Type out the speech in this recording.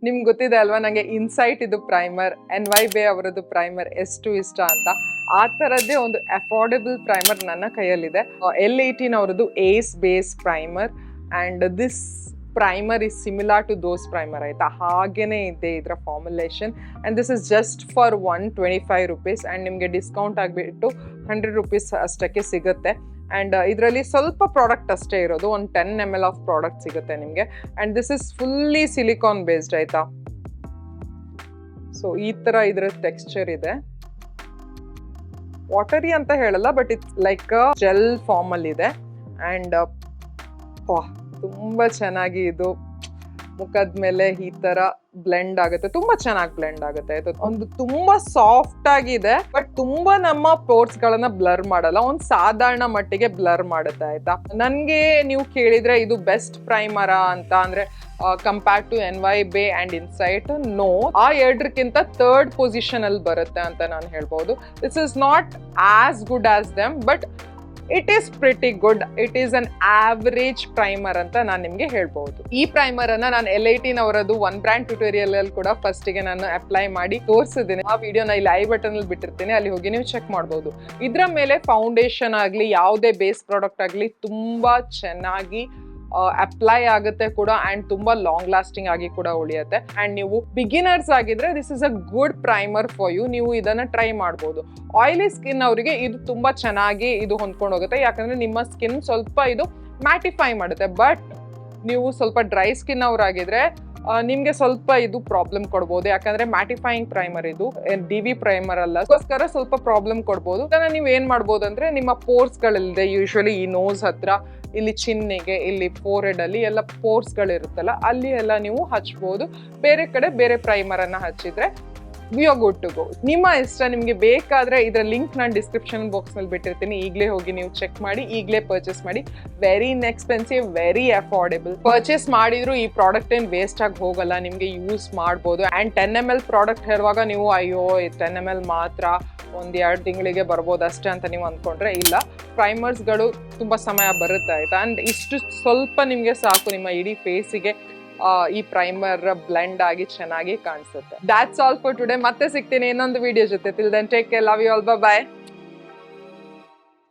ನಿಮ್ಗೆ ಗೊತ್ತಿದೆ ಅಲ್ವಾ ನಂಗೆ ಇನ್ಸೈಟ್ ಇದು ಪ್ರೈಮರ್ NYBe ಅವರದ್ದು ಪ್ರೈಮರ್ ಎಷ್ಟು ಇಷ್ಟ ಅಂತ. ಆ ಥರದ್ದೇ ಒಂದು ಅಫೋರ್ಡೆಬಲ್ ಪ್ರೈಮರ್ ನನ್ನ ಕೈಯಲ್ಲಿದೆ. L18 ಅವರದ್ದು ace base primer and this primer is similar to those primer ಆಯಿತಾ, ಹಾಗೇ ಇದೆ ಇದರ formulation. And this is just for 125 rupees and ನಿಮಗೆ ಡಿಸ್ಕೌಂಟ್ ಆಗಿಬಿಟ್ಟು 100 ರುಪೀಸ್ ಅಷ್ಟಕ್ಕೆ ಸಿಗುತ್ತೆ. ಆ್ಯಂಡ್ ಇದರಲ್ಲಿ ಸ್ವಲ್ಪ ಪ್ರಾಡಕ್ಟ್ ಅಷ್ಟೇ ಇರೋದು, ಒಂದು 10 ml ಆಫ್ ಪ್ರಾಡಕ್ಟ್ ಸಿಗುತ್ತೆ ನಿಮಗೆ. And this is fully silicon based ಆಯಿತಾ. ಸೊ ಈ ಥರ ಇದರ ಟೆಕ್ಸ್ಚರ್ ಇದೆ. ವಾಟರಿ ಅಂತ ಹೇಳಲ್ಲ, ಬಟ್ ಇಟ್ಸ್ ಲೈಕ್ ಜೆಲ್ ಫಾರ್ಮಲ್ಲಿ ಇದೆ. ಆ್ಯಂಡ್ ತುಂಬ ಚೆನ್ನಾಗಿ ಇದು ಮುಖದ ಮೇಲೆ ಈ ತರ ಬ್ಲೆಂಡ್ ಆಗುತ್ತೆ, ತುಂಬಾ ಚೆನ್ನಾಗಿ ಬ್ಲೆಂಡ್ ಆಗುತ್ತೆ. ಇದು ಒಂದು ತುಂಬಾ ಸಾಫ್ಟ್ ಆಗಿದೆ, ಬಟ್ ತುಂಬಾ ನಮ್ಮ ಪೋರ್ಸ್ ಗಳನ್ನ ಬ್ಲರ್ ಮಾಡಲ್ಲ, ಒಂದು ಸಾಧಾರಣ ಮಟ್ಟಿಗೆ ಬ್ಲರ್ ಮಾಡುತ್ತೆ ಆಯ್ತಾ. ನನ್ಗೆ ನೀವು ಕೇಳಿದ್ರೆ ಇದು ಬೆಸ್ಟ್ ಪ್ರೈಮರಾ ಅಂತ ಅಂದ್ರೆ compared to NYBe and insight, no. ಆ ಎರಡಕ್ಕಿಂತ ಥರ್ಡ್ ಪೊಸಿಷನ್ ಅಲ್ಲಿ ಬರುತ್ತೆ ಅಂತ ನಾನು ಹೇಳ್ಬೋದು. This is not as good as them, but it is pretty good. It is an average primer ಅಂತ ನಾನು ನಿಮ್ಗೆ ಹೇಳ್ಬಹುದು. ಈ ಪ್ರೈಮರ್ ಅನ್ನ ನಾನು L18 ಅವರದ್ದು ಒನ್ ಬ್ರ್ಯಾಂಡ್ ಟ್ಯುಟೋರಿಯಲ್ ಅಲ್ಲಿ ಕೂಡ ಫಸ್ಟ್ ಗೆ ನಾನು ಅಪ್ಲೈ ಮಾಡಿ ತೋರಿಸಿದ್ದೀನಿ. ಆ ವಿಡಿಯೋನ ಇಲ್ಲಿ ಐ ಬಟನ್ ಅಲ್ಲಿ ಬಿಟ್ಟಿರ್ತೀನಿ, ಅಲ್ಲಿ ಹೋಗಿ ನೀವು ಚೆಕ್ ಮಾಡಬಹುದು. ಇದ್ರ ಮೇಲೆ ಫೌಂಡೇಶನ್ ಆಗ್ಲಿ ಯಾವುದೇ ಬೇಸ್ ಪ್ರಾಡಕ್ಟ್ ಆಗ್ಲಿ ತುಂಬಾ ಚೆನ್ನಾಗಿ ಅಪ್ಲೈ ಆಗುತ್ತೆ ಕೂಡ, ಅಂಡ್ ತುಂಬಾ ಲಾಂಗ್ ಲಾಸ್ಟಿಂಗ್ ಆಗಿ ಕೂಡ ಉಳಿಯುತ್ತೆ. ಅಂಡ್ ನೀವು ಬಿಗಿನರ್ಸ್ ಆಗಿದ್ರೆ this is a good primer for you, ನೀವು ಇದನ್ನ ಟ್ರೈ ಮಾಡ್ಬೋದು. ಆಯಿಲಿ ಸ್ಕಿನ್ ಅವರಿಗೆ ಇದು ತುಂಬಾ ಚೆನ್ನಾಗಿ ಇದು ಹೊಂದ್ಕೊಂಡು ಹೋಗುತ್ತೆ, ಯಾಕಂದ್ರೆ ನಿಮ್ಮ ಸ್ಕಿನ್ ಸ್ವಲ್ಪ ಇದು ಮ್ಯಾಟಿಫೈ ಮಾಡುತ್ತೆ. ಬಟ್ ನೀವು ಸ್ವಲ್ಪ ಡ್ರೈ ಸ್ಕಿನ್ ಅವರಾಗಿದ್ರೆ ನಿಮ್ಗೆ ಸ್ವಲ್ಪ ಇದು ಪ್ರಾಬ್ಲಮ್ ಕೊಡ್ಬೋದು, ಯಾಕಂದ್ರೆ ಮ್ಯಾಟಿಫೈಯಿಂಗ್ ಪ್ರೈಮರ್ ಇದು, DV ಪ್ರೈಮರ್ ಅಲ್ಲ, ಅದಕ್ಕೋಸ್ಕರ ಸ್ವಲ್ಪ ಪ್ರಾಬ್ಲಮ್ ಕೊಡ್ಬೋದು. ಅದನ್ನ ನೀವು ಏನ್ ಮಾಡ್ಬೋದು ಅಂದ್ರೆ ನಿಮ್ಮ ಪೋರ್ಸ್ ಗಳಿದೆ, ಯೂಶುವಲಿ ಈ ನೋಸ್ ಹತ್ರ, ಇಲ್ಲಿ ಚಿನ್ನಿಗೆ, ಇಲ್ಲಿ ಫೋರ್ ಹೆಡ್ ಅಲ್ಲಿ ಎಲ್ಲ ಪೋರ್ಸ್ ಗಳಿರುತ್ತಲ್ಲ, ಅಲ್ಲಿ ಎಲ್ಲ ನೀವು ಹಚ್ಬೋದು. ಬೇರೆ ಕಡೆ ಬೇರೆ ಪ್ರೈಮರ್ ಅನ್ನ ಹಚ್ಚಿದ್ರೆ we are good to go. ನಿಮ್ಮ ಇಷ್ಟ, ನಿಮ್ಗೆ ಬೇಕಾದ್ರೆ ಇದರ ಲಿಂಕ್ ನಾನು ಡಿಸ್ಕ್ರಿಪ್ಷನ್ ಬಾಕ್ಸ್ ನಲ್ಲಿ ಬಿಟ್ಟಿರ್ತೀನಿ, ಈಗಲೇ ಹೋಗಿ ನೀವು ಚೆಕ್ ಮಾಡಿ, ಈಗಲೇ ಪರ್ಚೇಸ್ ಮಾಡಿ. Very inexpensive, very affordable. Purchase ಮಾಡಿದ್ರು ಈ ಪ್ರಾಡಕ್ಟ್ ಏನ್ ವೇಸ್ಟ್ ಆಗಿ ಹೋಗಲ್ಲ, ನಿಮ್ಗೆ ಯೂಸ್ ಮಾಡ್ಬೋದು. ಅಂಡ್ 10 ml ಪ್ರಾಡಕ್ಟ್ ಹೇಳುವಾಗ ನೀವು ಅಯ್ಯೋ 10 ml ಮಾತ್ರ ಒಂದ್ 2 ತಿಂಗಳಿಗೆ ಬರ್ಬೋದು ಅಷ್ಟೇ ಅಂತ ನೀವು ಅಂದ್ಕೊಂಡ್ರೆ ಇಲ್ಲ, ಪ್ರೈಮರ್ಸ್ಗಳು ತುಂಬಾ ಸಮಯ ಬರುತ್ತೆ ಆಯ್ತಾ. ಅಂಡ್ ಇಷ್ಟು ಸ್ವಲ್ಪ ನಿಮ್ಗೆ ಸಾಕು ನಿಮ್ಮ ಇಡೀ ಫೇಸಿಗೆ ಈ ಪ್ರೈಮರ್ ಬ್ಲೆಂಡ್ ಆಗಿ ಚೆನ್ನಾಗಿ ಕಾಣಿಸುತ್ತೆ. That's all for today. ಮತ್ತೆ ಸಿಗ್ತೀನಿ ಇನ್ನೊಂದು ವಿಡಿಯೋ ಜೊತೆ. Till then take care, love you all, by.